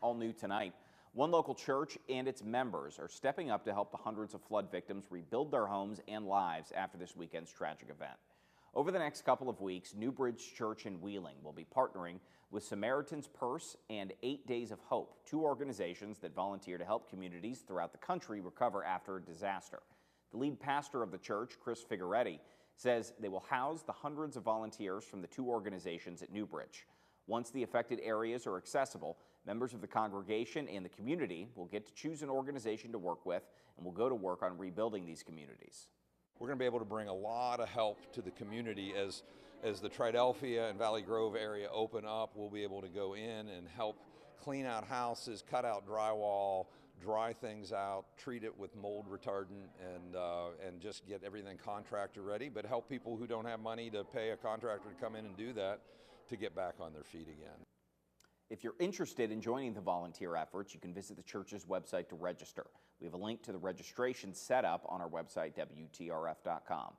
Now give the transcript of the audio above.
All new tonight. One local church and its members are stepping up to help the hundreds of flood victims rebuild their homes and lives after this weekend's tragic event. Over the next couple of weeks, New Bridge Church in Wheeling will be partnering with Samaritan's Purse and 8 Days of Hope, two organizations that volunteer to help communities throughout the country recover after a disaster. The lead pastor of the church, Chris Figueretti, says they will house the hundreds of volunteers from the two organizations at New Bridge. Once the affected areas are accessible, members of the congregation and the community will get to choose an organization to work with and will go to work on rebuilding these communities. We're going to be able to bring a lot of help to the community as the Triadelphia and Valley Grove area open up. We'll be able to go in and help clean out houses, cut out drywall, dry things out, treat it with mold retardant, and just get everything contractor ready, but help people who don't have money to pay a contractor to come in and do that to get back on their feet again. If you're interested in joining the volunteer efforts, you can visit the church's website to register. We have a link to the registration setup on our website, WTRF.com.